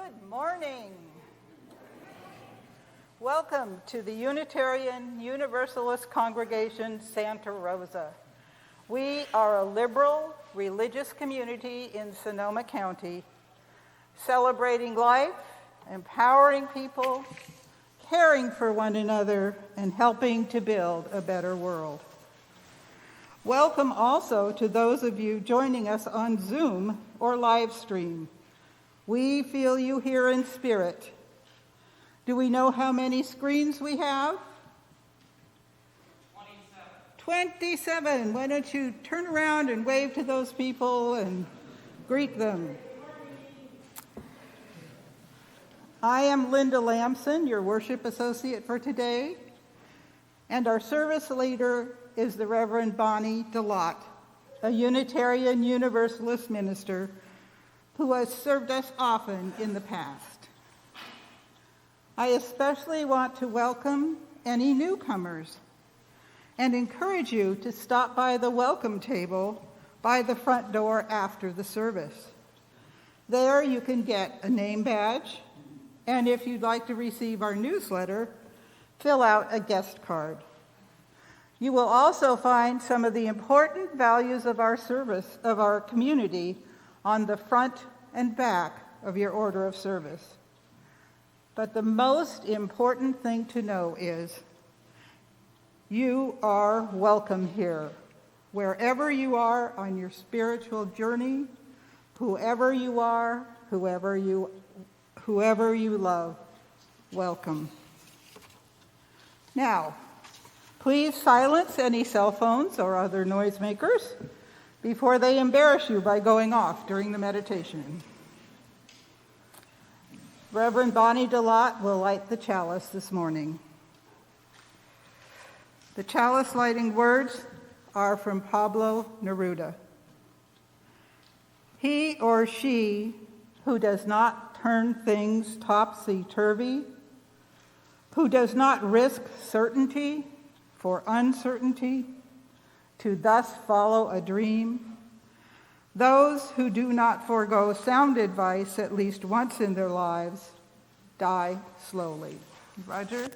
Good morning. Welcome to the Unitarian Universalist Congregation Santa Rosa. We are a liberal religious community in Sonoma County, celebrating life, empowering people, caring for one another, and helping to build a better world. Welcome also to those of you joining us on Zoom or live stream. We feel you here in spirit. Do we know how many screens we have? 27. Why don't you turn around and wave to those people and greet them? I am Linda Lampson, your worship associate for today, and our service leader is the Reverend Bonnie Dlott, a Unitarian Universalist minister who has served us often in the past. I especially want to welcome any newcomers and encourage you to stop by the welcome table by the front door after the service. There you can get a name badge, and if you'd like to receive our newsletter, fill out a guest card. You will also find some of the important values of our service, of our community, on the front and back of your order of service. But the most important thing to know is you are welcome here, wherever you are on your spiritual journey, whoever you are, whoever you love, welcome. Now, please silence any cell phones or other noisemakers before they embarrass you by going off during the meditation. Reverend Bonnie Dlott will light the chalice this morning. The chalice lighting words are from Pablo Neruda. He or she who does not turn things topsy-turvy, who does not risk certainty for uncertainty, to thus follow a dream, those who do not forego sound advice at least once in their lives die slowly. Roger?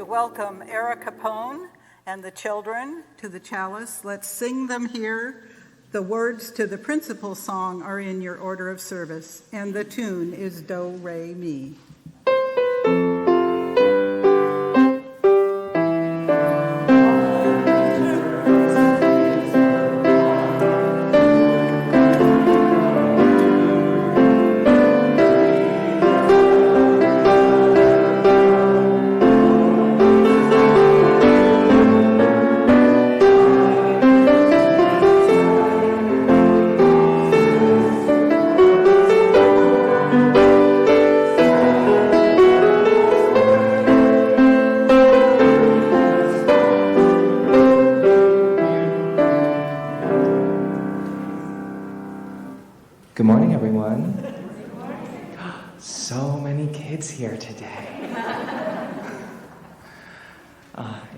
Welcome Capone and the children to the chalice. Let's sing them here. The words to the principal song are in your order of service, and the tune is Do, Re, Mi. Do Good morning, everyone. So many kids here today.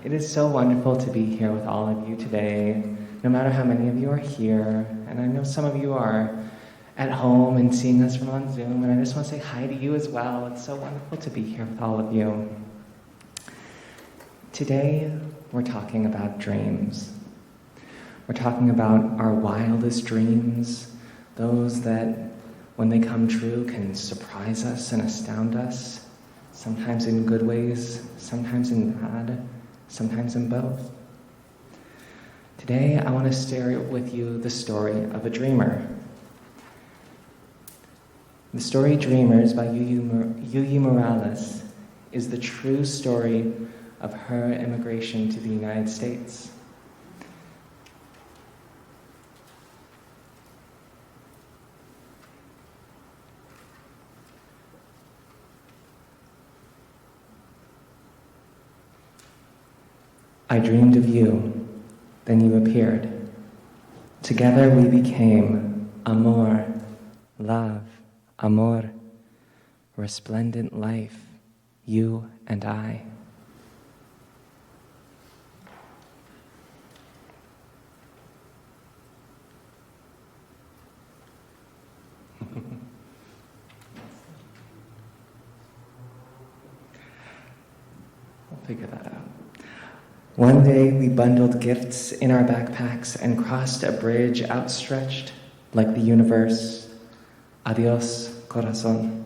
It is so wonderful to be here with all of you today, no matter how many of you are here. And I know some of you are at home and seeing us from on Zoom, and I just want to say hi to you as well. It's so wonderful to be here with all of you. Today, we're talking about dreams. We're talking about our wildest dreams, those that, when they come true, can surprise us and astound us, sometimes in good ways, sometimes in bad, sometimes in both. Today, I want to share with you the story of a dreamer. The story Dreamers by UUCSR is the true story of her immigration to the United States. I dreamed of you, then you appeared. Together we became amor, love, amor, resplendent life, you and I. We'll figure that out. One day we bundled gifts in our backpacks and crossed a bridge outstretched like the universe. Adios, corazón.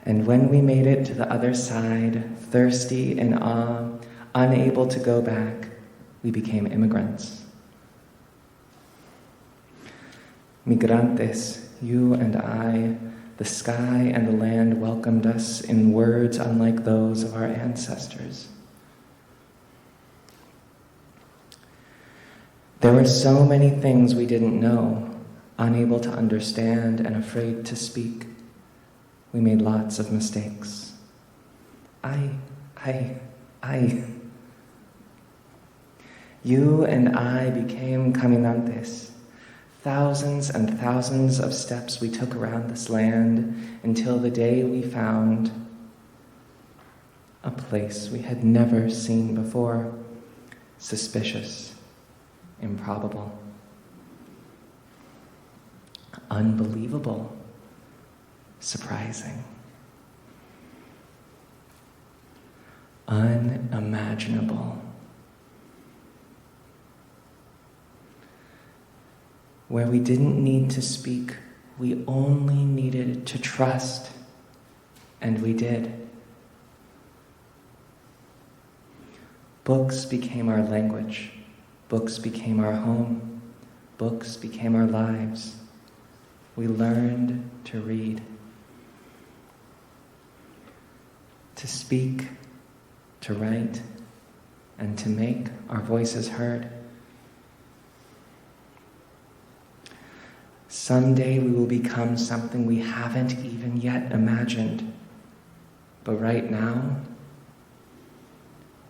And when we made it to the other side, thirsty in awe, unable to go back, we became immigrants. Migrantes, you and I, the sky and the land welcomed us in words unlike those of our ancestors. There were so many things we didn't know, unable to understand and afraid to speak. We made lots of mistakes. You and I became caminantes. Thousands and thousands of steps we took around this land until the day we found a place we had never seen before. Suspicious, improbable, unbelievable, surprising, unimaginable. Where we didn't need to speak, we only needed to trust, and we did. Books became our language. Books became our home. Books became our lives. We learned to read, to speak, to write, and to make our voices heard. Someday we will become something we haven't even yet imagined. But right now,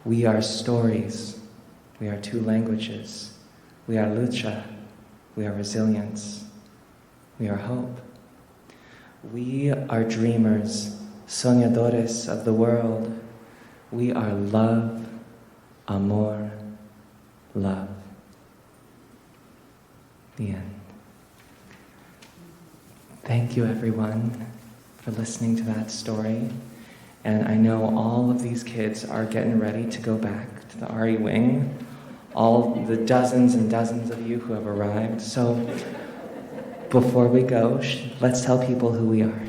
we are stories. We are two languages. We are lucha. We are resilience. We are hope. We are dreamers, soñadores of the world. We are love, amor, love. The end. Thank you, everyone, for listening to that story. And I know all of these kids are getting ready to go back to the RE wing, all the dozens and dozens of you who have arrived. So before we go, let's tell people who we are.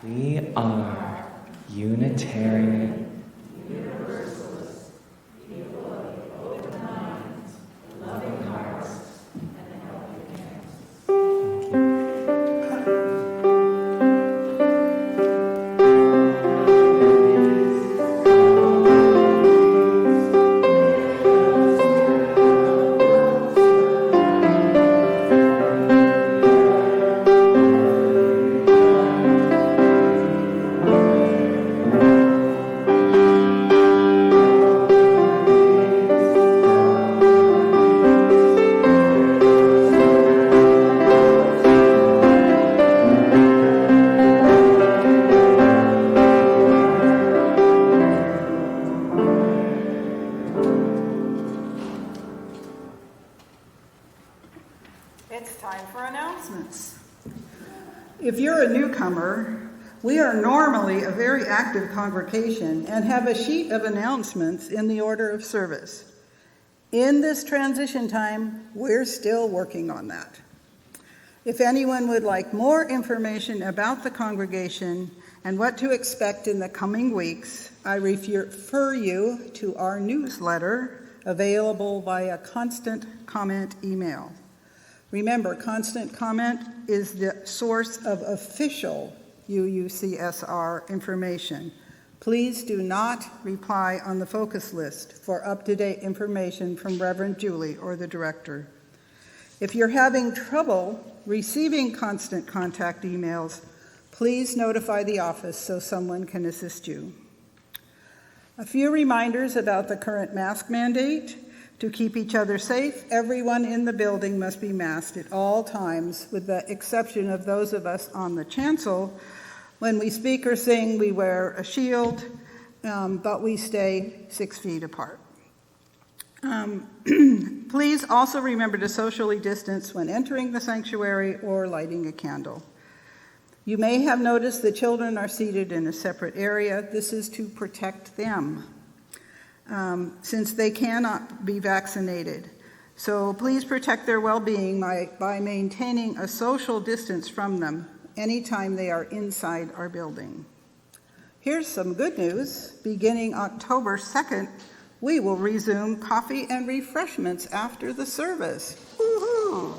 We are Unitarian, Universalist, people of open minds, loving hearts, and helping hands. Thank you. It's time for announcements. If you're a newcomer, we are normally a very active congregation and have a sheet of announcements in the order of service. In this transition time, we're still working on that. If anyone would like more information about the congregation and what to expect in the coming weeks, I refer you to our newsletter available via Constant Comment email. Remember, Constant Comment is the source of official UUCSR information. Please do not reply on the focus list for up-to-date information from Reverend Julie or the director. If you're having trouble receiving constant contact emails, please notify the office so someone can assist you. A few reminders about the current mask mandate. To keep each other safe, everyone in the building must be masked at all times, with the exception of those of us on the chancel. When we speak or sing, we wear a shield, but we stay 6 feet apart. Please also remember to socially distance when entering the sanctuary or lighting a candle. You may have noticed the children are seated in a separate area. This is to protect them, since they cannot be vaccinated. So please protect their well-being by maintaining a social distance from them anytime they are inside our building. Here's some good news. Beginning October 2nd, we will resume coffee and refreshments after the service. Woo-hoo!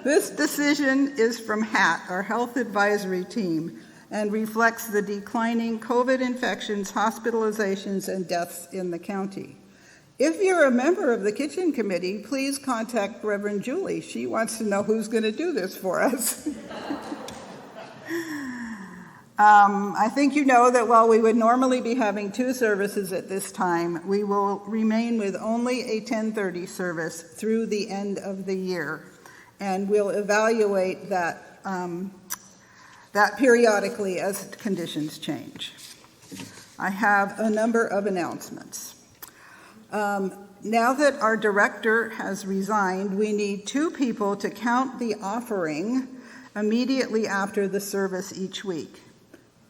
This decision is from HAT, our Health Advisory Team, and reflects the declining COVID infections, hospitalizations, and deaths in the county. If you're a member of the kitchen committee, please contact Reverend Julie. She wants to know who's going to do this for us. I think you know that while we would normally be having 2 services at this time, we will remain with only a 10:30 service through the end of the year, and we'll evaluate that periodically as conditions change. I have a number of announcements. Now that our director has resigned, we need 2 people to count the offering immediately after the service each week.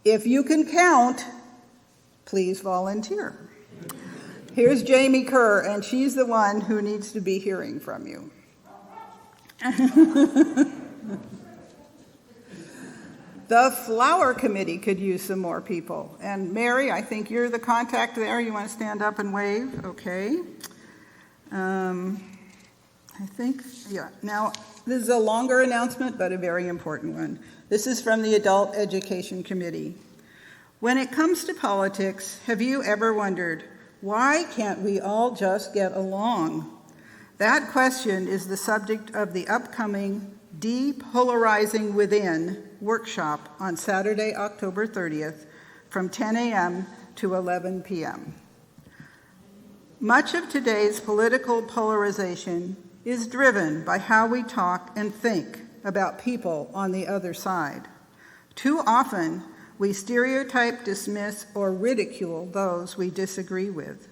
If you can count, please volunteer. Here's Jamie Kerr, and she's the one who needs to be hearing from you. The flower committee could use some more people. And Mary, I think you're the contact there. You want to stand up and wave? Okay. I think, yeah. Now, this is a longer announcement, but a very important one. This is from the Adult Education Committee. When it comes to politics, have you ever wondered, why can't we all just get along? That question is the subject of the upcoming Depolarizing Within workshop on Saturday, October 30th from 10 a.m. to 11 p.m. Much of today's political polarization is driven by how we talk and think about people on the other side. Too often, we stereotype, dismiss, or ridicule those we disagree with.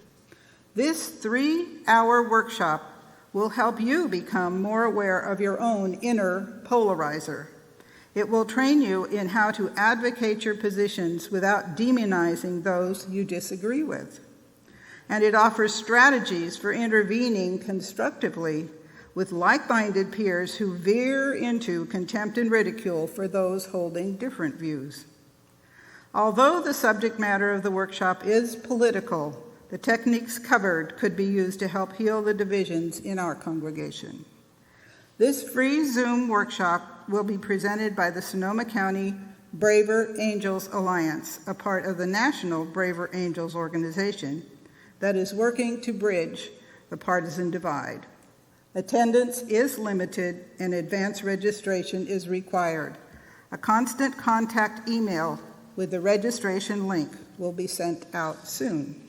This 3-hour workshop will help you become more aware of your own inner polarizer. It will train you in how to advocate your positions without demonizing those you disagree with. And it offers strategies for intervening constructively with like-minded peers who veer into contempt and ridicule for those holding different views. Although the subject matter of the workshop is political, the techniques covered could be used to help heal the divisions in our congregation. This free Zoom workshop will be presented by the Sonoma County Braver Angels Alliance, a part of the National Braver Angels organization that is working to bridge the partisan divide. Attendance is limited and advance registration is required. A constant contact email with the registration link will be sent out soon.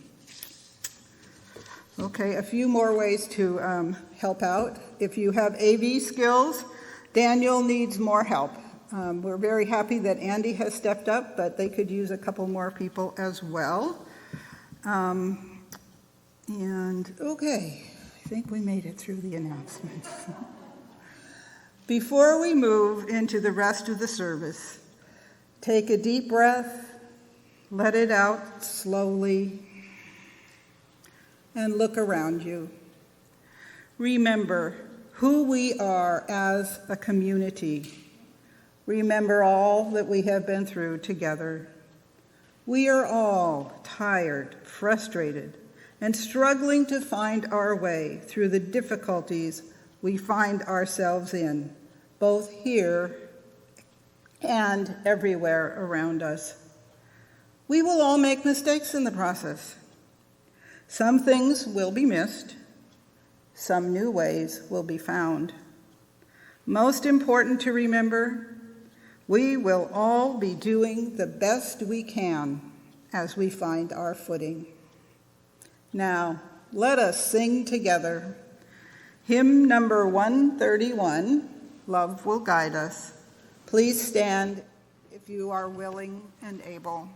Okay, a few more ways to help out. If you have AV skills, Daniel needs more help. We're very happy that Andy has stepped up, but they could use a couple more people as well. Okay, I think we made it through the announcements. Before we move into the rest of the service, take a deep breath, let it out slowly, and look around you. Remember who we are as a community. Remember all that we have been through together. We are all tired, frustrated, and struggling to find our way through the difficulties we find ourselves in, both here and everywhere around us. We will all make mistakes in the process. Some things will be missed. Some new ways will be found. Most important to remember, we will all be doing the best we can as we find our footing. Now, let us sing together. Hymn number 131, Love Will Guide Us. Please stand if you are willing and able.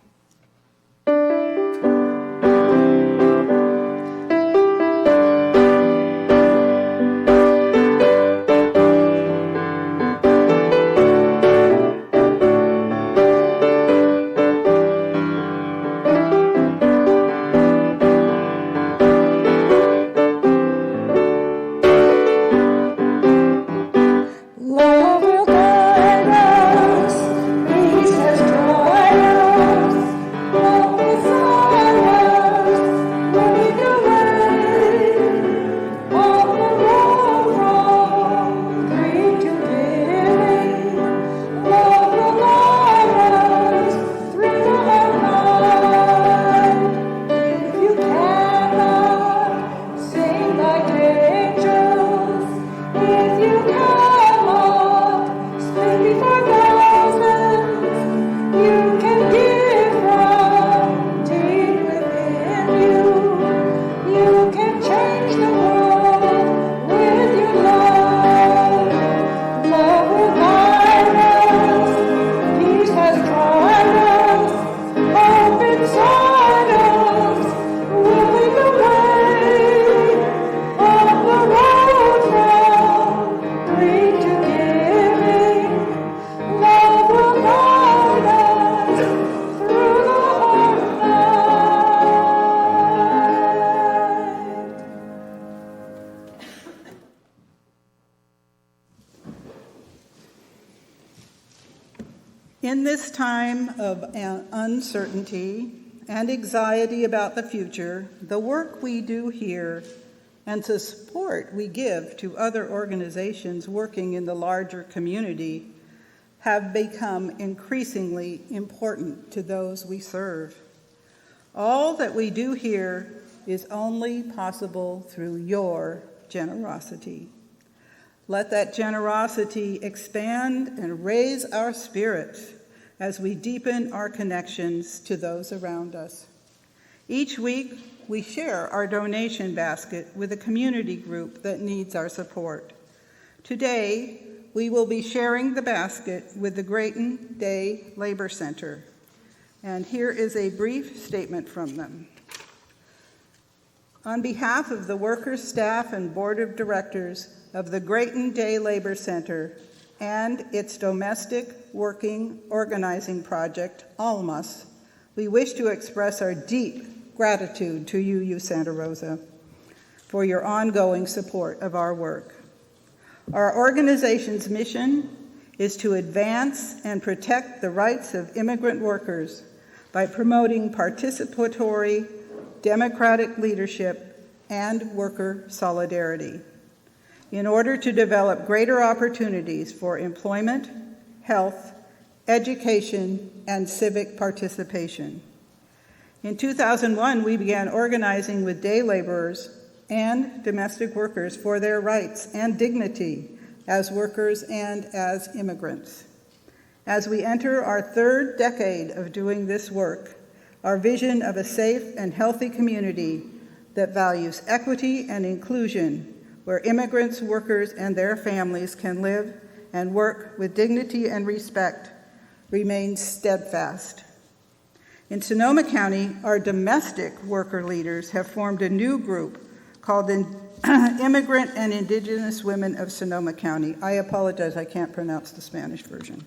In this time of uncertainty and anxiety about the future, the work we do here and the support we give to other organizations working in the larger community have become increasingly important to those we serve. All that we do here is only possible through your generosity. Let that generosity expand and raise our spirits as we deepen our connections to those around us. Each week, we share our donation basket with a community group that needs our support. Today, we will be sharing the basket with the Grayton Day Labor Center. And here is a brief statement from them. On behalf of the workers, staff, and board of directors of the Grayton Day Labor Center and its domestic working organizing project, ALMAS, we wish to express our deep gratitude to UU Santa Rosa for your ongoing support of our work. Our organization's mission is to advance and protect the rights of immigrant workers by promoting participatory, democratic leadership and worker solidarity in order to develop greater opportunities for employment, health, education, and civic participation. In 2001, we began organizing with day laborers and domestic workers for their rights and dignity as workers and as immigrants. As we enter our third decade of doing this work, our vision of a safe and healthy community that values equity and inclusion, where immigrants, workers, and their families can live and work with dignity and respect, remains steadfast. In Sonoma County, our domestic worker leaders have formed a new group called the Immigrant and Indigenous Women of Sonoma County. I apologize, I can't pronounce the Spanish version.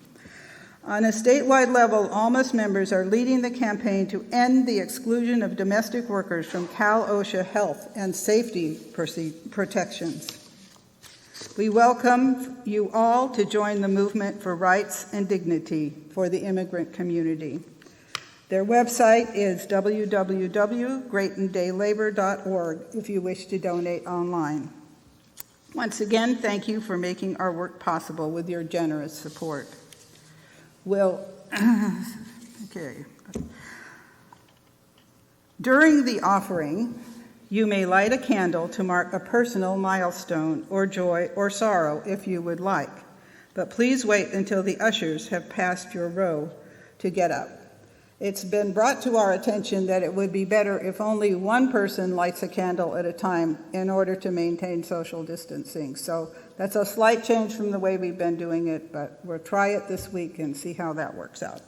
On a statewide level, ALMAS members are leading the campaign to end the exclusion of domestic workers from Cal OSHA health and safety protections. We welcome you all to join the movement for rights and dignity for the immigrant community. Their website is www.greatanddaylabor.org if you wish to donate online. Once again, thank you for making our work possible with your generous support. During the offering, you may light a candle to mark a personal milestone or joy or sorrow if you would like, but please wait until the ushers have passed your row to get up. It's been brought to our attention that it would be better if only one person lights a candle at a time in order to maintain social distancing. So that's a slight change from the way we've been doing it, but we'll try it this week and see how that works out.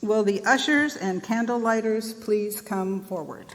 Will the ushers and candle lighters please come forward?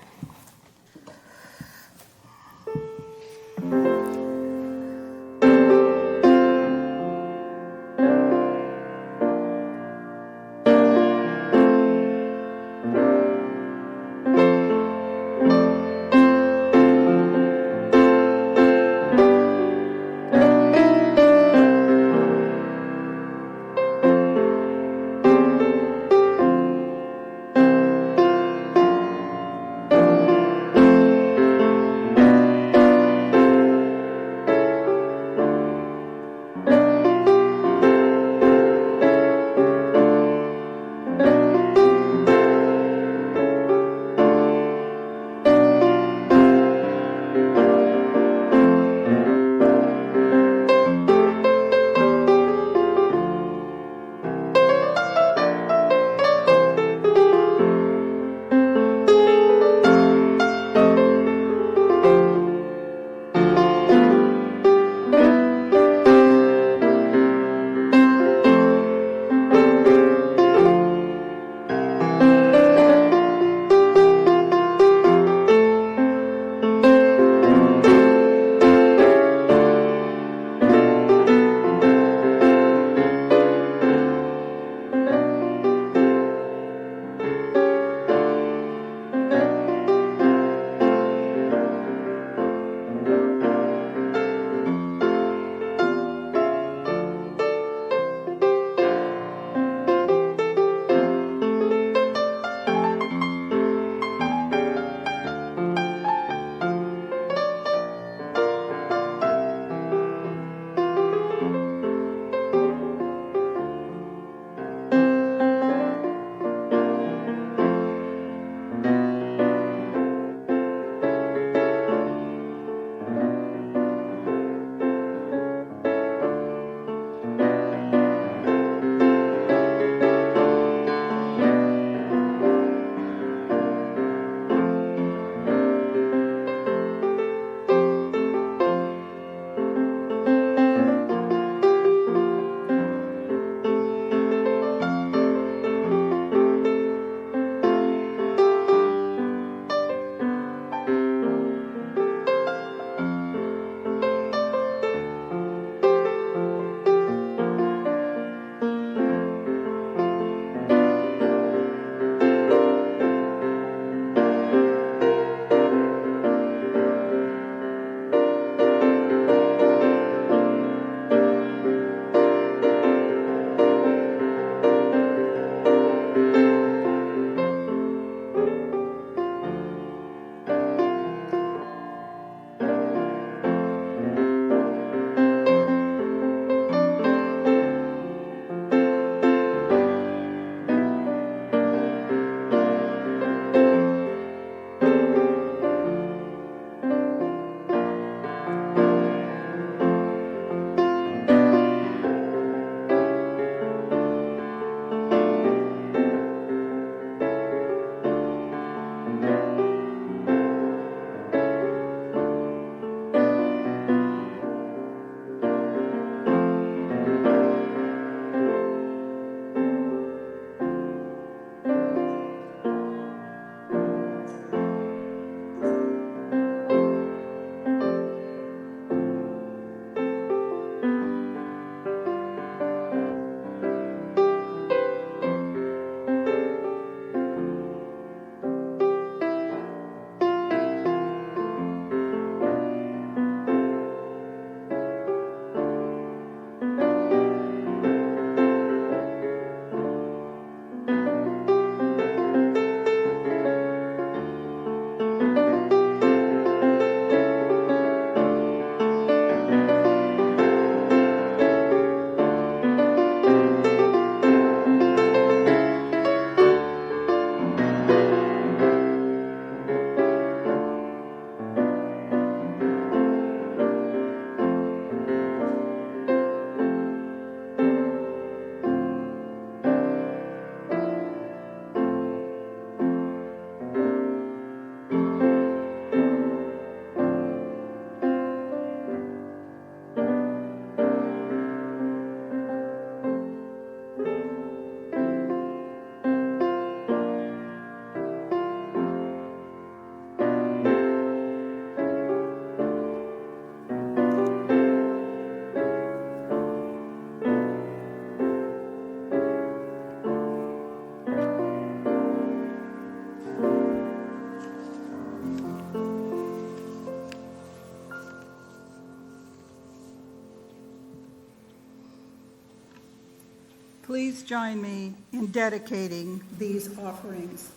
please join me in dedicating these offerings?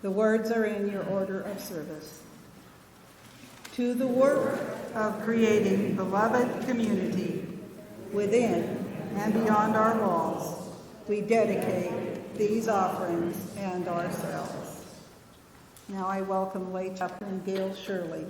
The words are in your order of service. To the work of creating beloved community within and beyond our walls, we dedicate these offerings and ourselves. Now I welcome Lay Chaplain Gail Shirley.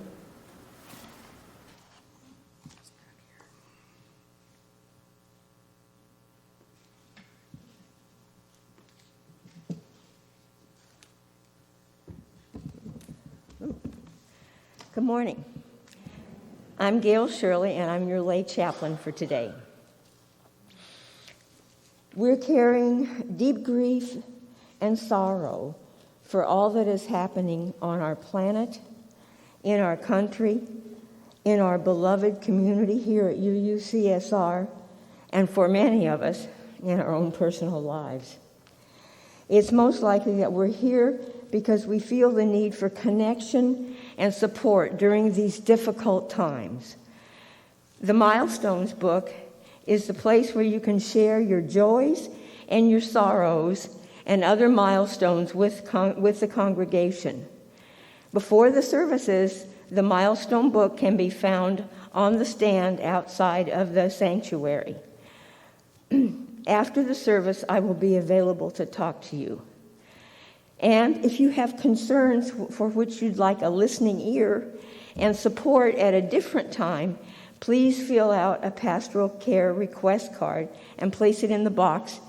Good morning. I'm Gail Shirley, and I'm your lay chaplain for today. We're carrying deep grief and sorrow for all that is happening on our planet, in our country, in our beloved community here at UUCSR, and for many of us in our own personal lives. It's most likely that we're here because we feel the need for connection and support during these difficult times. The Milestones book is the place where you can share your joys and your sorrows and other milestones with the congregation. Before the services, the Milestone book can be found on the stand outside of the sanctuary. After the service, I will be available to talk to you. And if you have concerns for which you'd like a listening ear and support at a different time, please fill out a pastoral care request card and place it in the box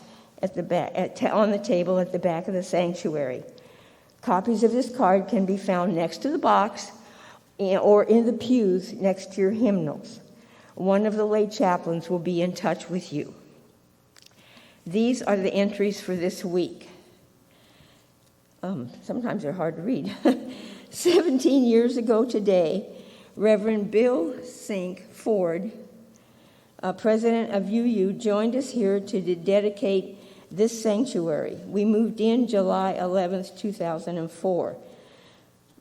at the back, on the table at the back of the sanctuary. Copies of this card can be found next to the box or in the pews next to your hymnals. One of the lay chaplains will be in touch with you. These are the entries for this week. Sometimes they're hard to read. 17 years ago today, Reverend Bill Sink Ford, president of UU, joined us here to dedicate this sanctuary. We moved in July 11th, 2004.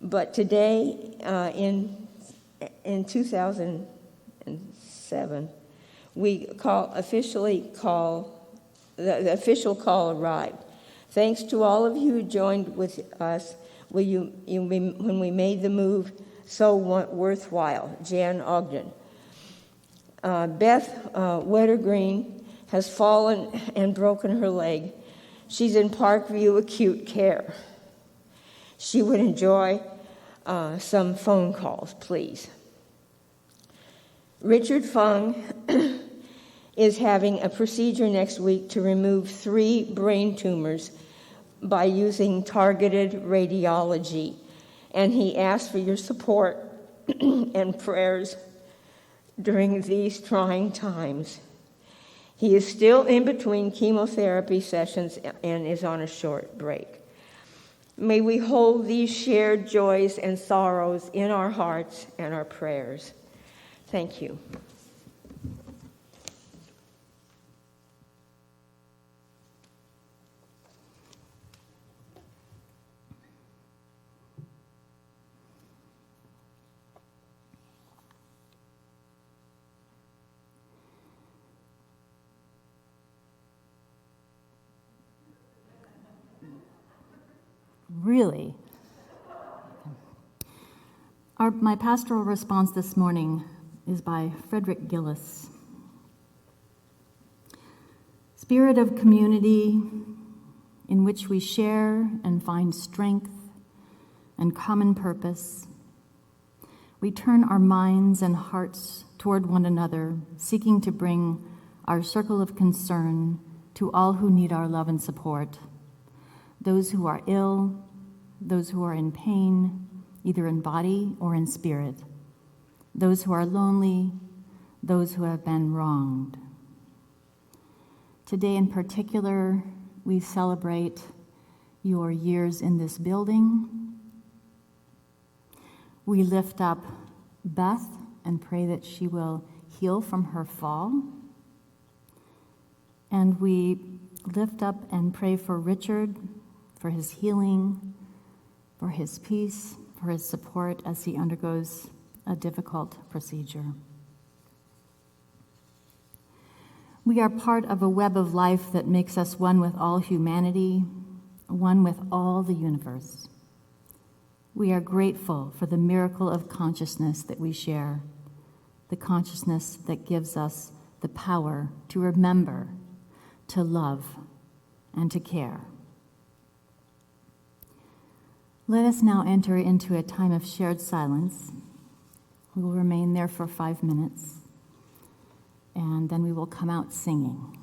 But today, in 2007, the official call arrived. Thanks to all of you who joined with us when we made the move so worthwhile. Jan Ogden. Beth Wettergreen has fallen and broken her leg. She's in Parkview Acute Care. She would enjoy some phone calls, please. Richard Fung is having a procedure next week to remove 3 brain tumors by using targeted radiology. And he asked for your support and prayers during these trying times. He is still in between chemotherapy sessions and is on a short break. May we hold these shared joys and sorrows in our hearts and our prayers. Thank you. Really? My pastoral response this morning is by Frederick Gillis. Spirit of community in which we share and find strength and common purpose, we turn our minds and hearts toward one another, seeking to bring our circle of concern to all who need our love and support, those who are ill, those who are in pain, either in body or in spirit, those who are lonely, those who have been wronged. Today in particular, we celebrate your years in this building. We lift up Beth and pray that she will heal from her fall. And we lift up and pray for Richard, for his healing, for his peace, for his support as he undergoes a difficult procedure. We are part of a web of life that makes us one with all humanity, one with all the universe. We are grateful for the miracle of consciousness that we share, the consciousness that gives us the power to remember, to love, and to care. Let us now enter into a time of shared silence. We will remain there for 5 minutes, and then we will come out singing.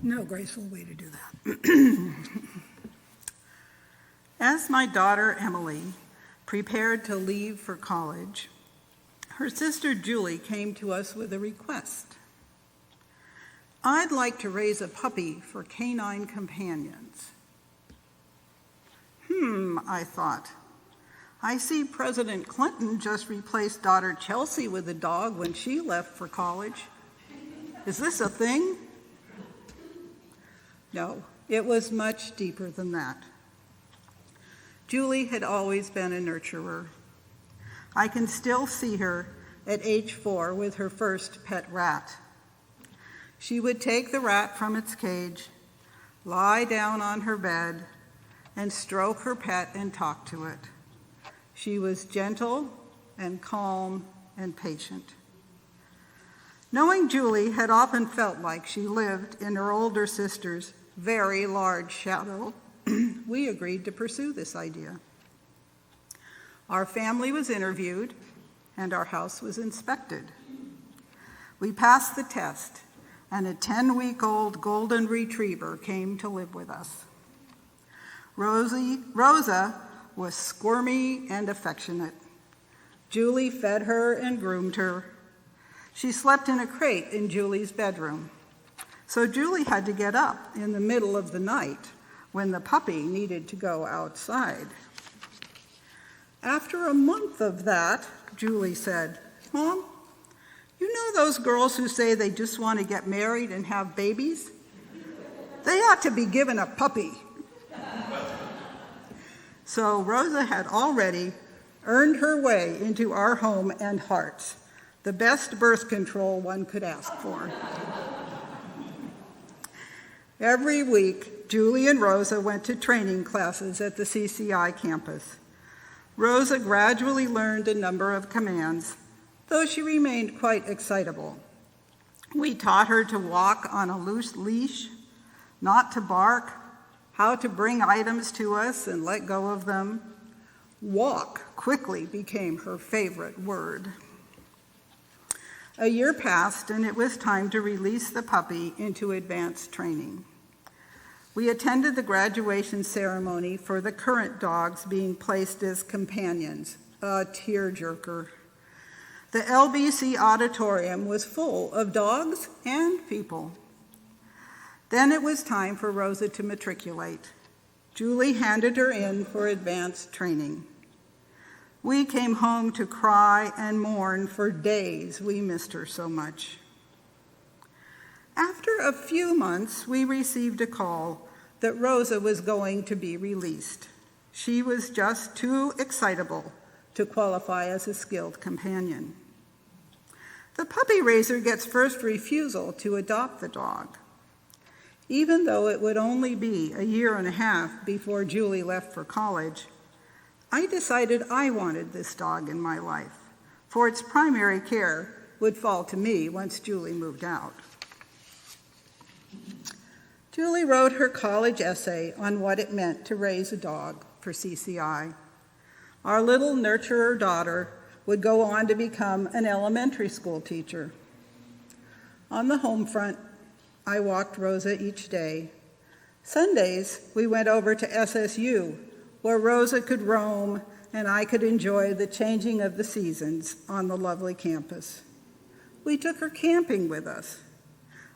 No graceful way to do that. As my daughter Emily prepared to leave for college, her sister Julie came to us with a request. I'd like to raise a puppy for canine companions. I thought. I see President Clinton just replaced daughter Chelsea with a dog when she left for college. Is this a thing? No, it was much deeper than that. Julie had always been a nurturer. I can still see her at age 4 with her first pet rat. She would take the rat from its cage, lie down on her bed, and stroke her pet and talk to it. She was gentle and calm and patient. Knowing Julie had often felt like she lived in her older sister's very large shadow, we agreed to pursue this idea. Our family was interviewed and our house was inspected. We passed the test, and a 10-week-old golden retriever came to live with us. Rosa was squirmy and affectionate. Julie fed her and groomed her. She slept in a crate in Julie's bedroom. So Julie had to get up in the middle of the night when the puppy needed to go outside. After a month of that, Julie said, "Mom, you know those girls who say they just want to get married and have babies? They ought to be given a puppy." So Rosa had already earned her way into our home and hearts, the best birth control one could ask for. Every week, Julie and Rosa went to training classes at the CCI campus. Rosa gradually learned a number of commands, though she remained quite excitable. We taught her to walk on a loose leash, not to bark, how to bring items to us and let go of them. Walk quickly became her favorite word. A year passed, and it was time to release the puppy into advanced training. We attended the graduation ceremony for the current dogs being placed as companions, a tearjerker. The LBC auditorium was full of dogs and people. Then it was time for Rosa to matriculate. Julie handed her in for advanced training. We came home to cry and mourn for days. We missed her so much. After a few months, we received a call that Rosa was going to be released. She was just too excitable to qualify as a skilled companion. The puppy raiser gets first refusal to adopt the dog. Even though it would only be a year and a half before Julie left for college, I decided I wanted this dog in my life, for its primary care would fall to me once Julie moved out. Julie wrote her college essay on what it meant to raise a dog for CCI. Our little nurturer daughter would go on to become an elementary school teacher. On the home front, I walked Rosa each day. Sundays, we went over to SSU, where Rosa could roam and I could enjoy the changing of the seasons on the lovely campus. We took her camping with us.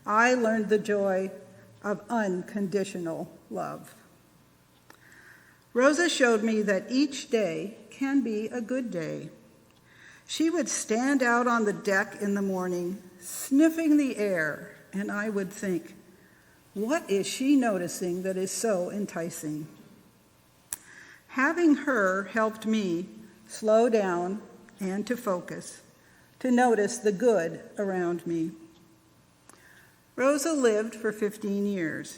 I learned the joy of unconditional love. Rosa showed me that each day can be a good day. She would stand out on the deck in the morning, sniffing the air, and I would think, what is she noticing that is so enticing? Having her helped me slow down and to focus, to notice the good around me. Rosa lived for 15 years.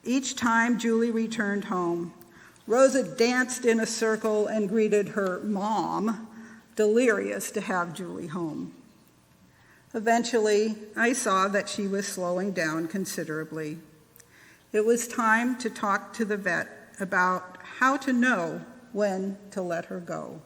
Each time Julie returned home, Rosa danced in a circle and greeted her mom, delirious to have Julie home. Eventually, I saw that she was slowing down considerably. It was time to talk to the vet about how to know when to let her go.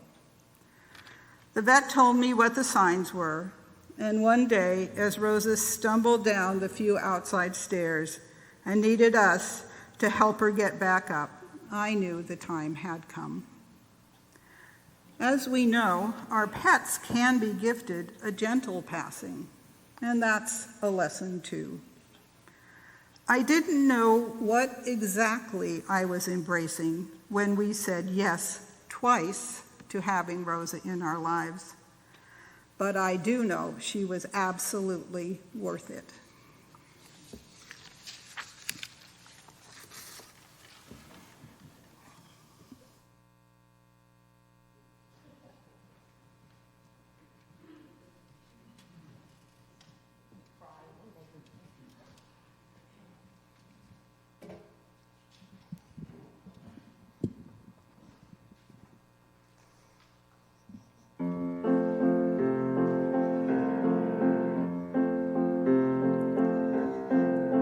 The vet told me what the signs were, And one day, as Rosa stumbled down the few outside stairs and needed us to help her get back up, I knew the time had come. As we know, our pets can be gifted a gentle passing, and that's a lesson too. I didn't know what exactly I was embracing when we said yes twice to having Rosa in our lives, but I do know she was absolutely worth it.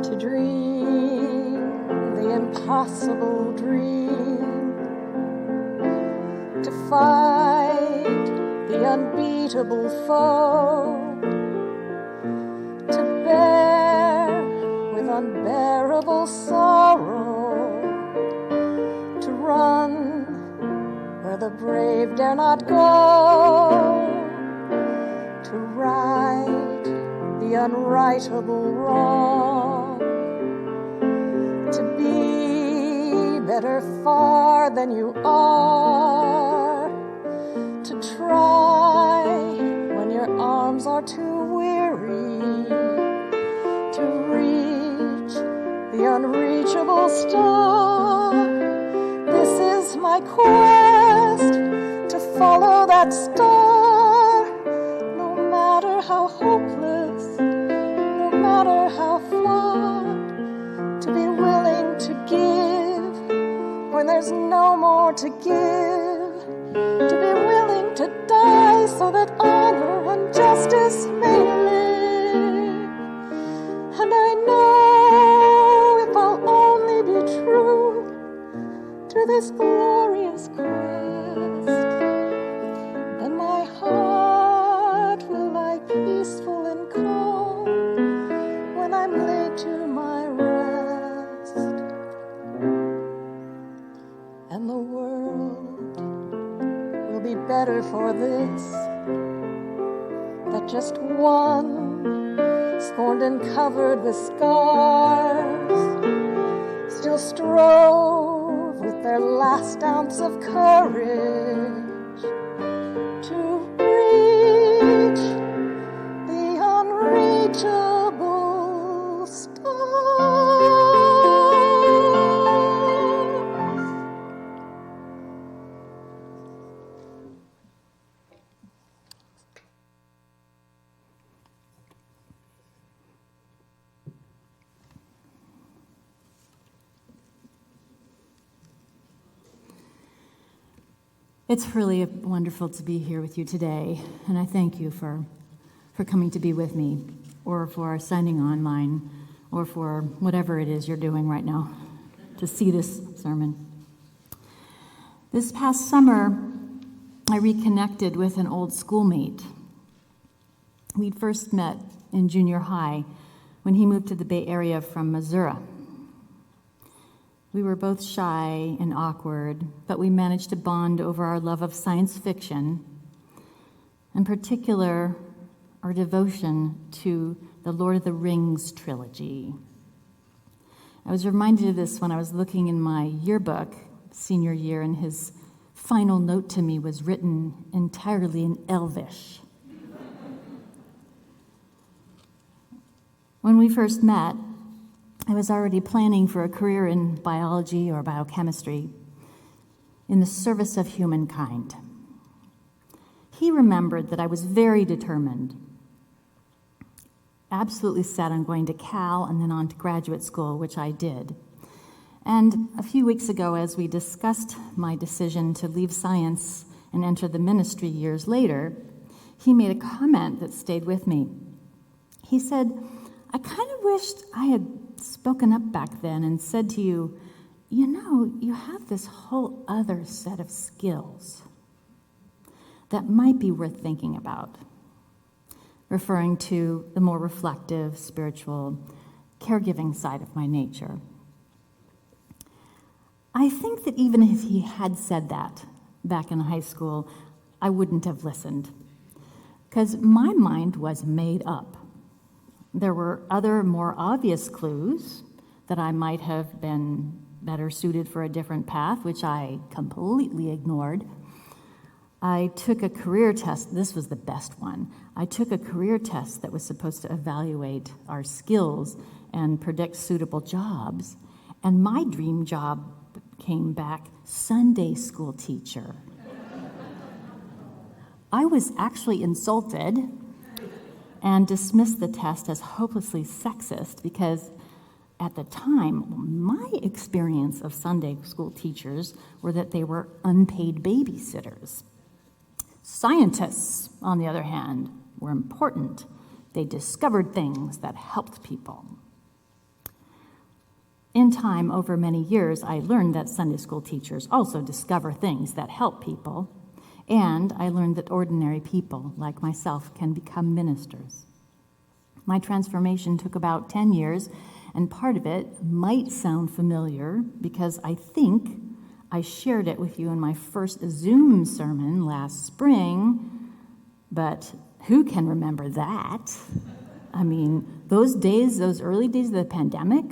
To dream the impossible dream, to fight the unbeatable foe, to bear with unbearable sorrow, to run where the brave dare not go, to right the unrightable wrong, to be better far than you are, to try when your arms are too weary, to reach the unreachable star. This is my quest, to follow that star, no matter how hopeless, no matter how far, to be willing to give when there's no more to give, to be willing to die so that honor and justice may live. And I know if I'll only be true to this glorious quest, then my heart will lie peaceful and calm when I'm laid to my rest. And the world will be better for this, that just one, scorned and covered with scars, still strove with their last ounce of courage to reach the unreachable stars. It's really wonderful to be here with you today, and I thank you for coming to be with me, or for signing online, or for whatever it is you're doing right now to see this sermon. This past summer, I reconnected with an old schoolmate. We'd first met in junior high when he moved to the Bay Area from Missouri. We were both shy and awkward, but we managed to bond over our love of science fiction, in particular, our devotion to the Lord of the Rings trilogy. I was reminded of this when I was looking in my yearbook, senior year, and his final note to me was written entirely in Elvish. When we first met, I was already planning for a career in biology or biochemistry in the service of humankind. He remembered that I was very determined, absolutely set on going to Cal and then on to graduate school, which I did. And a few weeks ago, as we discussed my decision to leave science and enter the ministry years later, he made a comment that stayed with me. He said, "I kind of wished I had spoken up back then and said to you, you know, you have this whole other set of skills that might be worth thinking about. referring to the more reflective, spiritual, caregiving side of my nature. I think that even if he had said that back in high school, I wouldn't have listened, because my mind was made up. There were other more obvious clues that I might have been better suited for a different path, which I completely ignored. I took a career test. This was the best one. I took a career test that was supposed to evaluate our skills and predict suitable jobs. And my dream job came back Sunday school teacher. I was actually insulted and dismissed the test as hopelessly sexist because at the time, my experience of Sunday school teachers were that they were unpaid babysitters. Scientists, on the other hand, were important. They discovered things that helped people. In time, over many years, I learned that Sunday school teachers also discover things that help people, and I learned that ordinary people, like myself, can become ministers. My transformation took about 10 years, and part of it might sound familiar because I think I shared it with you in my first Zoom sermon last spring, but who can remember that? I mean, those days, those early days of the pandemic,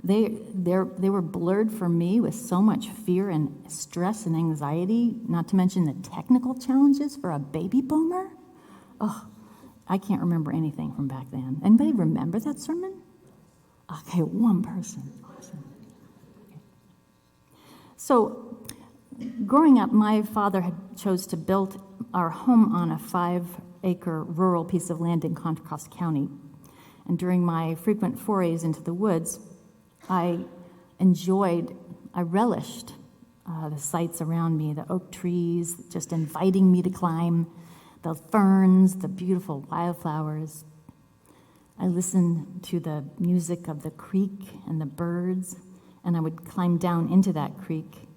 they were blurred for me with so much fear and stress and anxiety, not to mention the technical challenges for a baby boomer. Oh, I can't remember anything from back then. Anybody remember that sermon? Okay, one person. Awesome. Okay. So, growing up, my father had chose to build our home on a 5-acre rural piece of land in Contra Costa County. And during my frequent forays into the woods, I relished the sights around me, the oak trees just inviting me to climb, the ferns, the beautiful wildflowers. I listened to the music of the creek and the birds, and I would climb down into that creek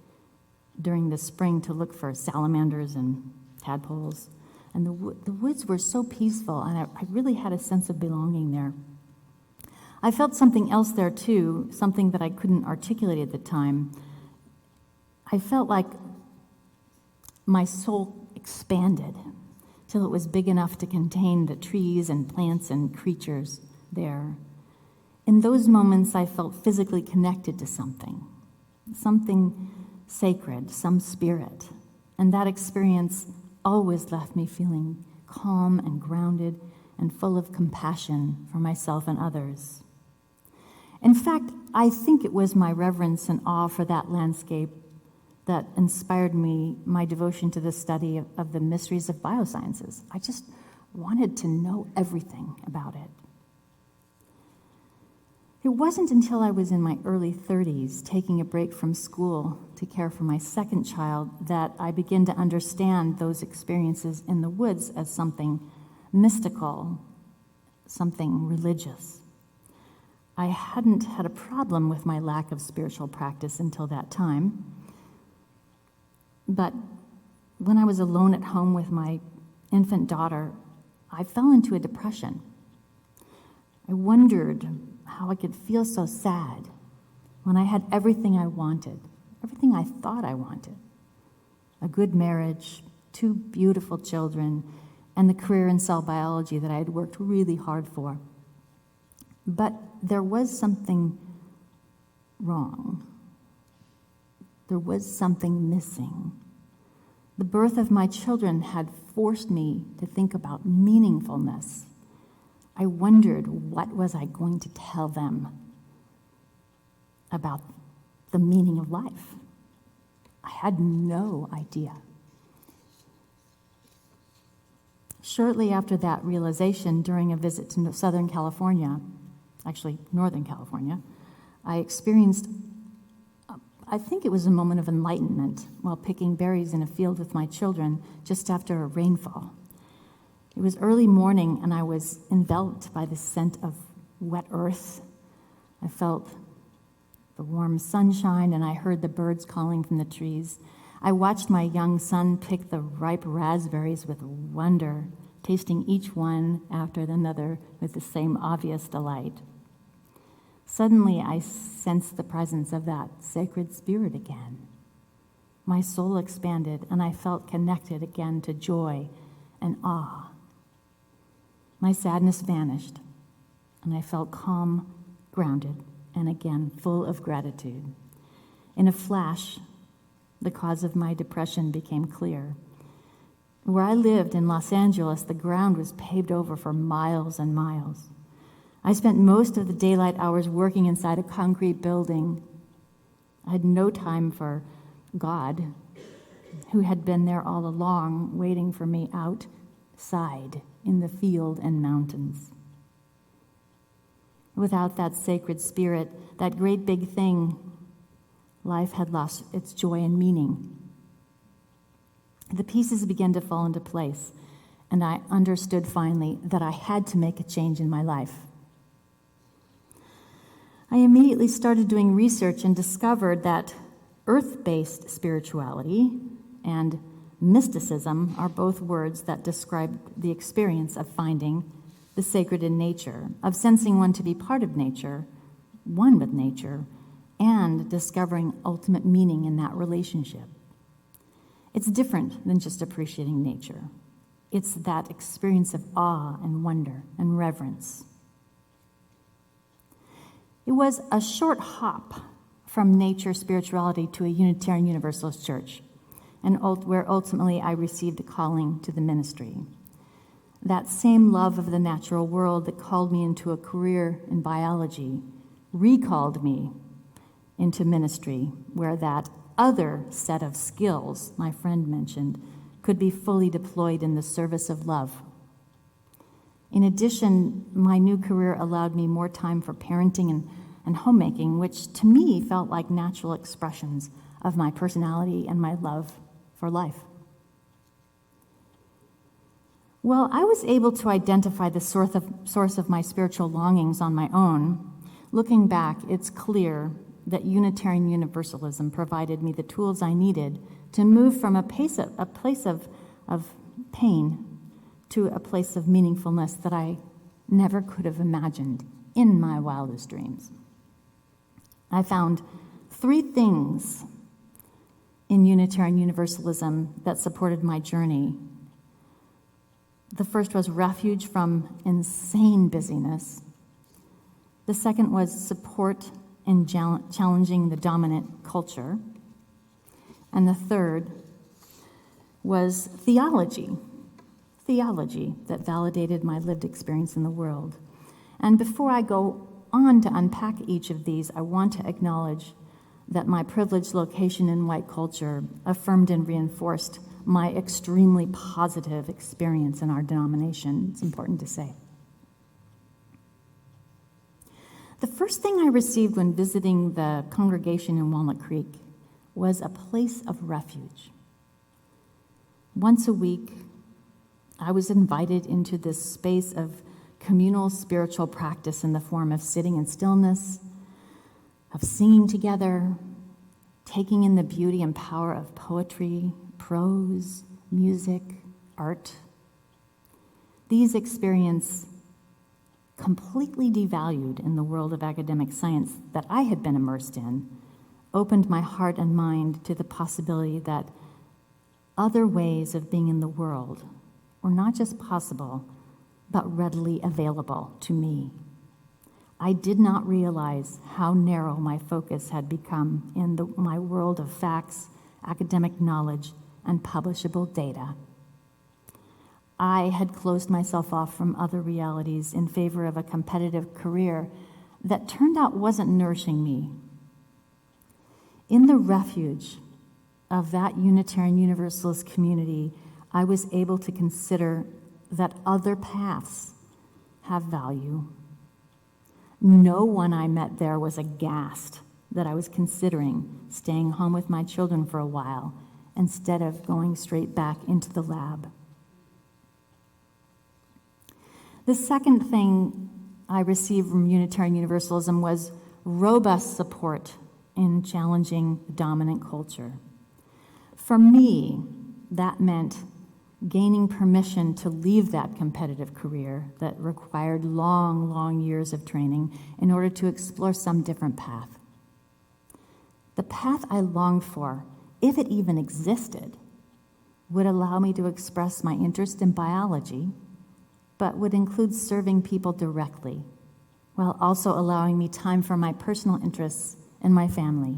during the spring to look for salamanders and tadpoles. And the woods were so peaceful, and I really had a sense of belonging there. I felt something else there too, something that I couldn't articulate at the time. I felt like my soul expanded till it was big enough to contain the trees and plants and creatures there. In those moments, I felt physically connected to something sacred, some spirit. And that experience always left me feeling calm and grounded and full of compassion for myself and others. In fact, I think it was my reverence and awe for that landscape that inspired my devotion to the study of the mysteries of biosciences. I just wanted to know everything about it. It wasn't until I was in my early 30s, taking a break from school to care for my second child, that I began to understand those experiences in the woods as something mystical, something religious. I hadn't had a problem with my lack of spiritual practice until that time. But when I was alone at home with my infant daughter, I fell into a depression. I wondered how I could feel so sad when I had everything I wanted, everything I thought I wanted. A good marriage, 2 beautiful children, and the career in cell biology that I had worked really hard for. But there was something wrong. There was something missing. The birth of my children had forced me to think about meaningfulness. I wondered, what was I going to tell them about the meaning of life? I had no idea. Shortly after that realization, during a visit to Southern California, actually Northern California, I experienced, I think it was a moment of enlightenment while picking berries in a field with my children just after a rainfall. It was early morning and I was enveloped by the scent of wet earth. I felt the warm sunshine and I heard the birds calling from the trees. I watched my young son pick the ripe raspberries with wonder, tasting each one after another with the same obvious delight. Suddenly, I sensed the presence of that sacred spirit again. My soul expanded, and I felt connected again to joy and awe. My sadness vanished, and I felt calm, grounded, and again full of gratitude. In a flash, the cause of my depression became clear. Where I lived in Los Angeles, the ground was paved over for miles and miles. I spent most of the daylight hours working inside a concrete building. I had no time for God, who had been there all along, waiting for me outside in the field and mountains. Without that sacred spirit, that great big thing, life had lost its joy and meaning. The pieces began to fall into place, and I understood finally that I had to make a change in my life. I immediately started doing research and discovered that earth-based spirituality and mysticism are both words that describe the experience of finding the sacred in nature, of sensing one to be part of nature, one with nature, and discovering ultimate meaning in that relationship. It's different than just appreciating nature. It's that experience of awe and wonder and reverence. It was a short hop from nature spirituality to a Unitarian Universalist church, and where ultimately I received a calling to the ministry. That same love of the natural world that called me into a career in biology recalled me into ministry, where that other set of skills my friend mentioned could be fully deployed in the service of love. In addition, my new career allowed me more time for parenting and homemaking, which to me felt like natural expressions of my personality and my love for life. Well, I was able to identify the source of my spiritual longings on my own. Looking back, it's clear that Unitarian Universalism provided me the tools I needed to move from a place of pain to a place of meaningfulness that I never could have imagined in my wildest dreams. I found 3 things in Unitarian Universalism that supported my journey. The first was refuge from insane busyness. The second was support in challenging the dominant culture. And the third was theology that validated my lived experience in the world. And before I go on to unpack each of these, I want to acknowledge that my privileged location in white culture affirmed and reinforced my extremely positive experience in our denomination. It's important to say. The first thing I received when visiting the congregation in Walnut Creek was a place of refuge. Once a week, I was invited into this space of communal spiritual practice in the form of sitting in stillness, of singing together, taking in the beauty and power of poetry, prose, music, art. These experiences, completely devalued in the world of academic science that I had been immersed in, opened my heart and mind to the possibility that other ways of being in the world were not just possible, but readily available to me. I did not realize how narrow my focus had become in my world of facts, academic knowledge, and publishable data. I had closed myself off from other realities in favor of a competitive career that turned out wasn't nourishing me. In the refuge of that Unitarian Universalist community, I was able to consider that other paths have value. No one I met there was aghast that I was considering staying home with my children for a while instead of going straight back into the lab. The second thing I received from Unitarian Universalism was robust support in challenging the dominant culture. For me, that meant gaining permission to leave that competitive career that required long, long years of training in order to explore some different path. The path I longed for, if it even existed, would allow me to express my interest in biology, but would include serving people directly, while also allowing me time for my personal interests and my family.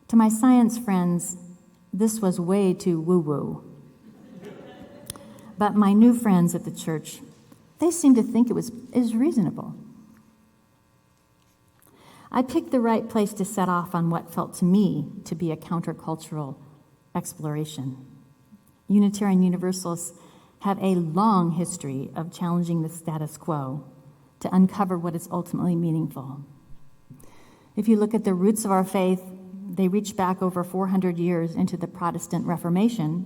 To my science friends, this was way too woo-woo. But my new friends at the church, they seemed to think it was reasonable. I picked the right place to set off on what felt to me to be a countercultural exploration. Unitarian Universalists have a long history of challenging the status quo to uncover what is ultimately meaningful. If you look at the roots of our faith, they reach back over 400 years into the Protestant Reformation,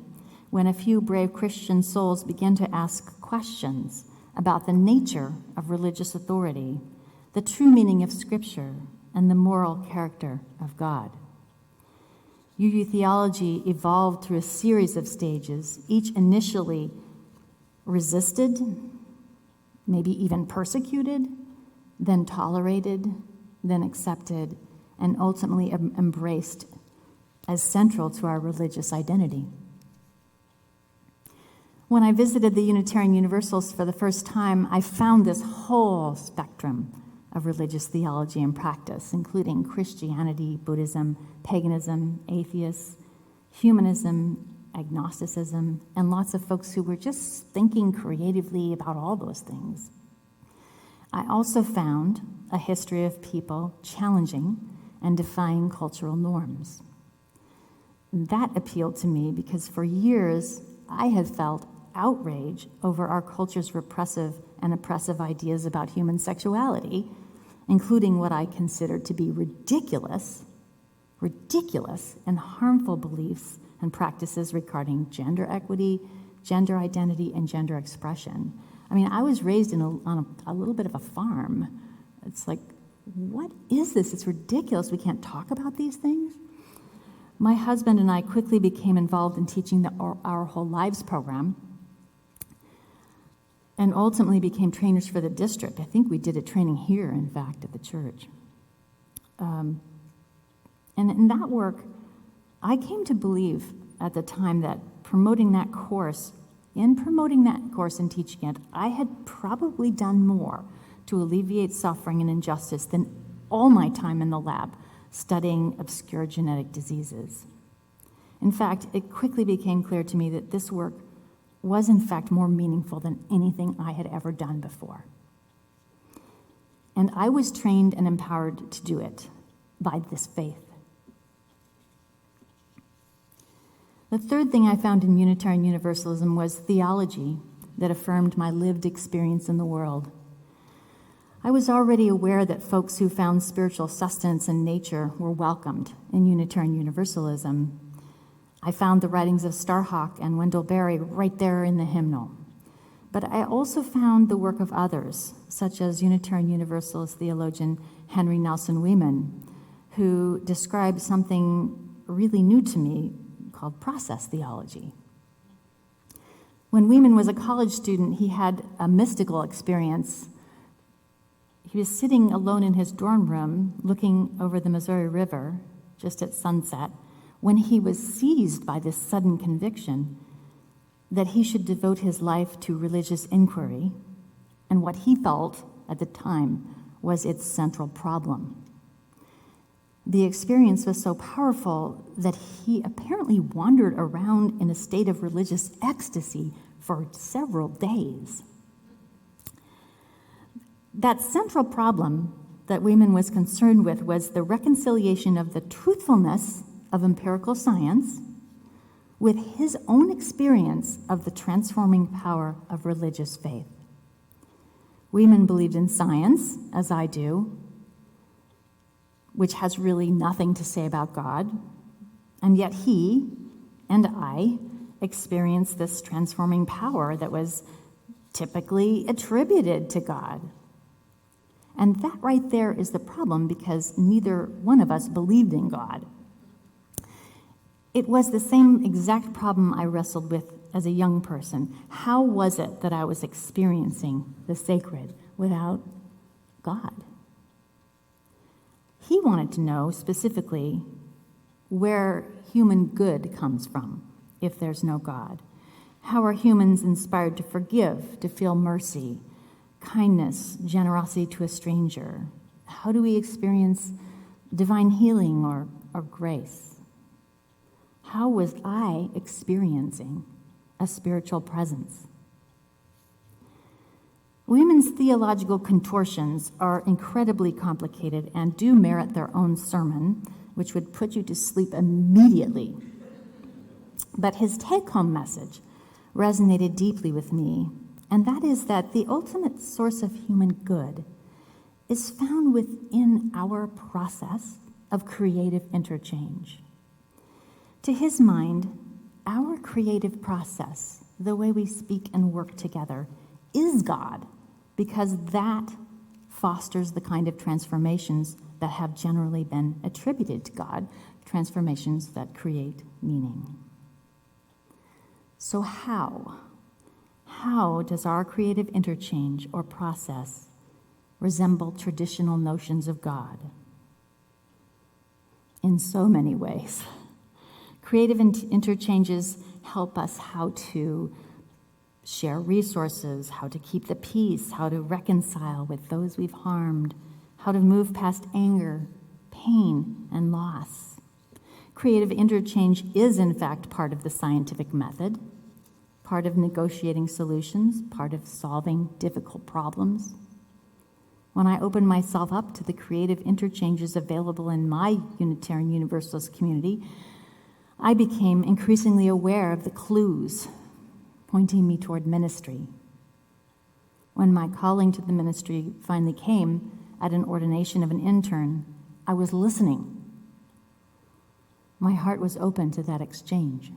when a few brave Christian souls began to ask questions about the nature of religious authority, the true meaning of Scripture, and the moral character of God. UU theology evolved through a series of stages, each initially resisted, maybe even persecuted, then tolerated, then accepted, and ultimately embraced as central to our religious identity. When I visited the Unitarian Universalists for the first time, I found this whole spectrum of religious theology and practice, including Christianity, Buddhism, paganism, atheists, humanism, agnosticism, and lots of folks who were just thinking creatively about all those things. I also found a history of people challenging and defying cultural norms. That appealed to me because for years I had felt outrage over our culture's repressive and oppressive ideas about human sexuality, including what I considered to be ridiculous and harmful beliefs and practices regarding gender equity, gender identity, and gender expression. I mean, I was raised on a little bit of a farm. It's like, what is this? It's ridiculous. We can't talk about these things. My husband and I quickly became involved in teaching the Our Whole Lives program, and ultimately became trainers for the district. I think we did a training here, in fact, at the church. And in that work, I came to believe at the time that promoting that course and teaching it, I had probably done more to alleviate suffering and injustice than all my time in the lab studying obscure genetic diseases. In fact, it quickly became clear to me that this work was in fact more meaningful than anything I had ever done before. And I was trained and empowered to do it by this faith. The third thing I found in Unitarian Universalism was theology that affirmed my lived experience in the world. I was already aware that folks who found spiritual sustenance in nature were welcomed in Unitarian Universalism. I found the writings of Starhawk and Wendell Berry right there in the hymnal. But I also found the work of others, such as Unitarian Universalist theologian Henry Nelson Weeman, who described something really new to me called process theology. When Weeman was a college student, he had a mystical experience. He was sitting alone in his dorm room, looking over the Missouri River, just at sunset, when he was seized by this sudden conviction that he should devote his life to religious inquiry, and what he felt at the time was its central problem. The experience was so powerful that he apparently wandered around in a state of religious ecstasy for several days. That central problem that Weeman was concerned with was the reconciliation of the truthfulness of empirical science with his own experience of the transforming power of religious faith. Weeman believed in science, as I do, which has really nothing to say about God, and yet he and I experienced this transforming power that was typically attributed to God. And that right there is the problem, because neither one of us believed in God. It was the same exact problem I wrestled with as a young person. How was it that I was experiencing the sacred without God? He wanted to know specifically where human good comes from if there's no God. How are humans inspired to forgive, to feel mercy, kindness, generosity to a stranger? How do we experience divine healing or grace? How was I experiencing a spiritual presence? Women's theological contortions are incredibly complicated and do merit their own sermon, which would put you to sleep immediately. But his take-home message resonated deeply with me, and that is that the ultimate source of human good is found within our process of creative interchange. To his mind, our creative process, the way we speak and work together, is God, because that fosters the kind of transformations that have generally been attributed to God, transformations that create meaning. So how does our creative interchange or process resemble traditional notions of God? In so many ways. Creative interchanges help us how to share resources, how to keep the peace, how to reconcile with those we've harmed, how to move past anger, pain, and loss. Creative interchange is, in fact, part of the scientific method, part of negotiating solutions, part of solving difficult problems. When I opened myself up to the creative interchanges available in my Unitarian Universalist community, I became increasingly aware of the clues pointing me toward ministry. When my calling to the ministry finally came at an ordination of an intern, I was listening. My heart was open to that exchange.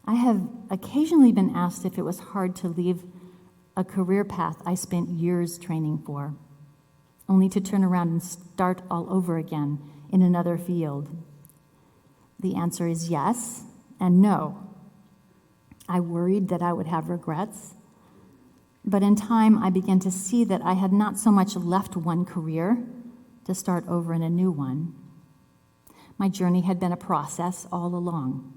I have occasionally been asked if it was hard to leave a career path I spent years training for, only to turn around and start all over again in another field. The answer is yes and no. I worried that I would have regrets, but in time I began to see that I had not so much left one career to start over in a new one. My journey had been a process all along,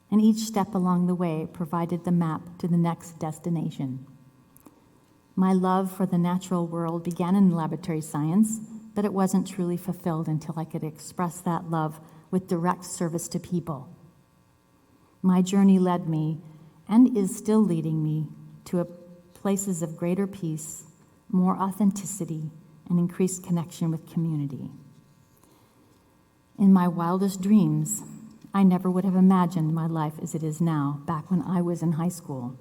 and each step along the way provided the map to the next destination. My love for the natural world began in laboratory science, but it wasn't truly fulfilled until I could express that love with direct service to people. My journey led me, and is still leading me, to places of greater peace, more authenticity, and increased connection with community. In my wildest dreams, I never would have imagined my life as it is now, back when I was in high school.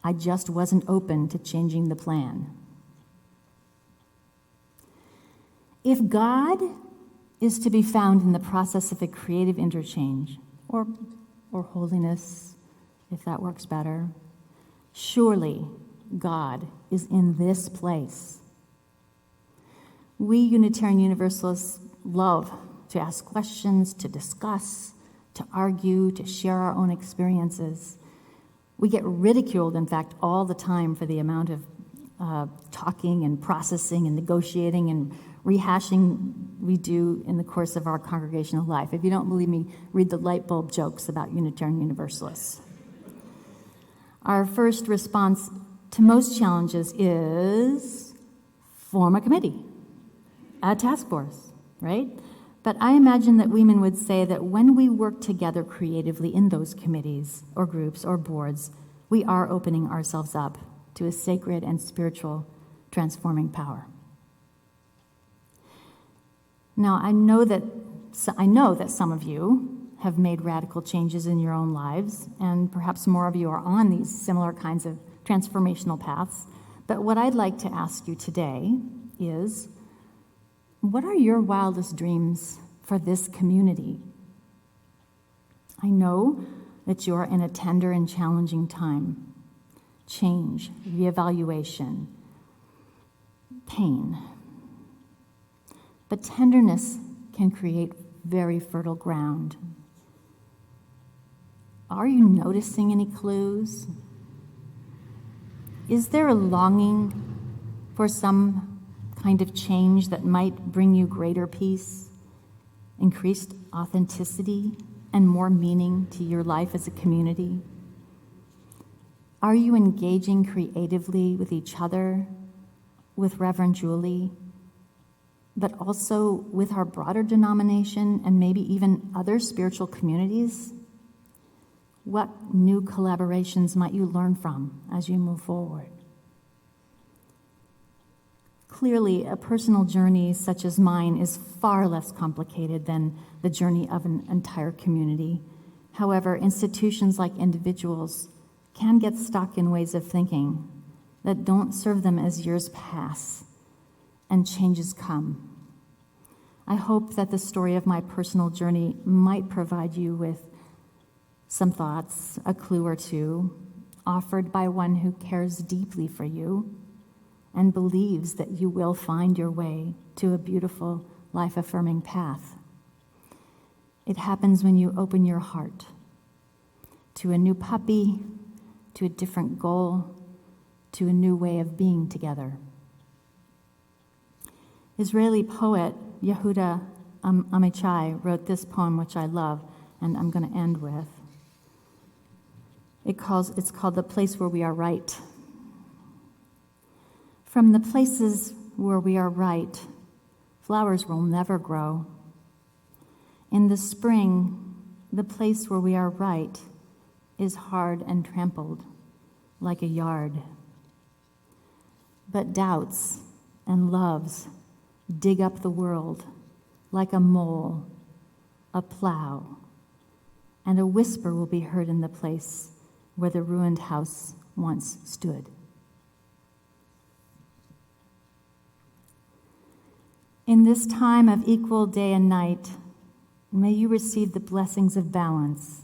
I just wasn't open to changing the plan. If God is to be found in the process of a creative interchange, or holiness, if that works better, surely God is in this place. We Unitarian Universalists love to ask questions, to discuss, to argue, to share our own experiences. We get ridiculed, in fact, all the time for the amount of talking and processing and negotiating and rehashing we do in the course of our congregational life. If you don't believe me, read the light bulb jokes about Unitarian Universalists. Our first response to most challenges is form a committee, a task force, right? But I imagine that women would say that when we work together creatively in those committees or groups or boards, we are opening ourselves up to a sacred and spiritual transforming power. Now, I know that some of you have made radical changes in your own lives, and perhaps more of you are on these similar kinds of transformational paths. But what I'd like to ask you today is, what are your wildest dreams for this community? I know that you're in a tender and challenging time. Change, reevaluation, pain. But tenderness can create very fertile ground. Are you noticing any clues? Is there a longing for some kind of change that might bring you greater peace, increased authenticity, and more meaning to your life as a community? Are you engaging creatively with each other, with Reverend Julie, but also with our broader denomination and maybe even other spiritual communities? What new collaborations might you learn from as you move forward? Clearly, a personal journey such as mine is far less complicated than the journey of an entire community. However, institutions like individuals can get stuck in ways of thinking that don't serve them as years pass and changes come. I hope that the story of my personal journey might provide you with some thoughts, a clue or two, offered by one who cares deeply for you and believes that you will find your way to a beautiful, life-affirming path. It happens when you open your heart to a new puppy, to a different goal, to a new way of being together. Israeli poet Yehuda Amichai wrote this poem, which I love, and I'm going to end with. It's called The Place Where We Are Right. From the places where we are right, flowers will never grow. In the spring, the place where we are right is hard and trampled, like a yard. But doubts and loves dig up the world like a mole, a plow, and a whisper will be heard in the place where the ruined house once stood. In this time of equal day and night, may you receive the blessings of balance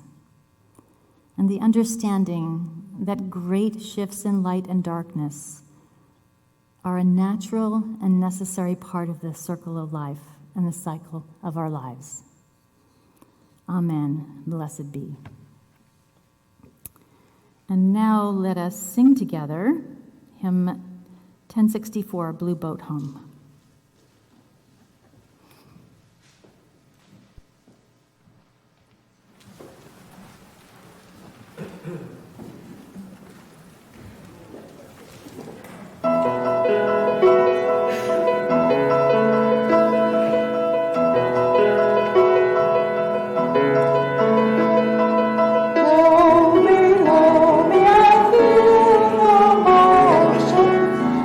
and the understanding that great shifts in light and darkness are a natural and necessary part of the circle of life and the cycle of our lives. Amen. Blessed be. And now let us sing together hymn 1064, Blue Boat Home.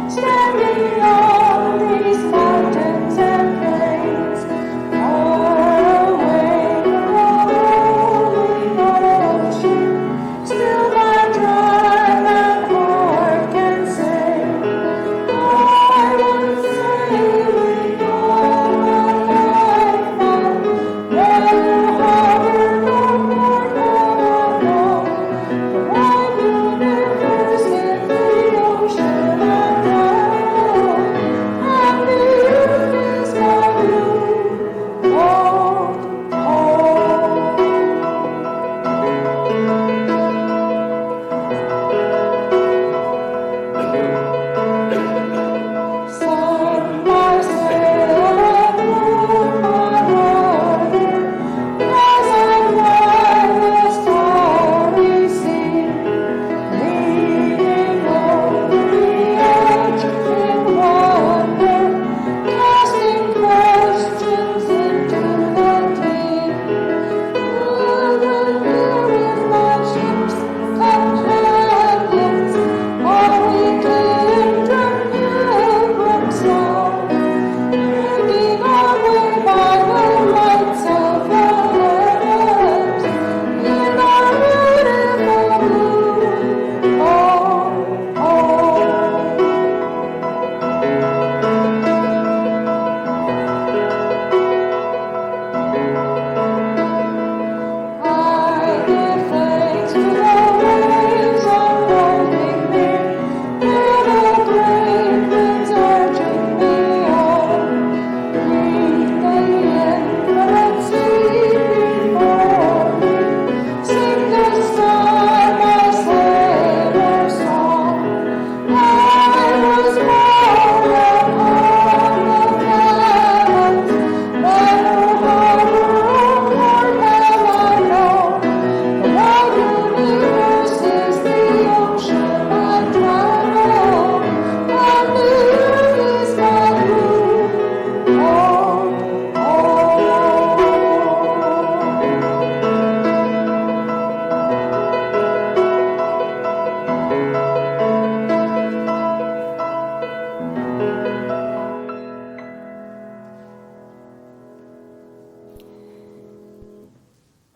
Standing on the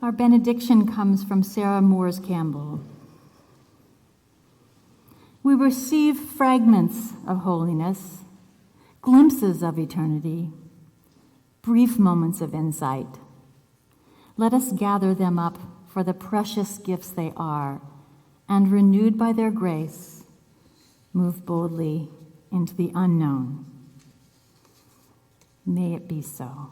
Our benediction comes from Sarah Moores Campbell. We receive fragments of holiness, glimpses of eternity, brief moments of insight. Let us gather them up for the precious gifts they are, and renewed by their grace, move boldly into the unknown. May it be so.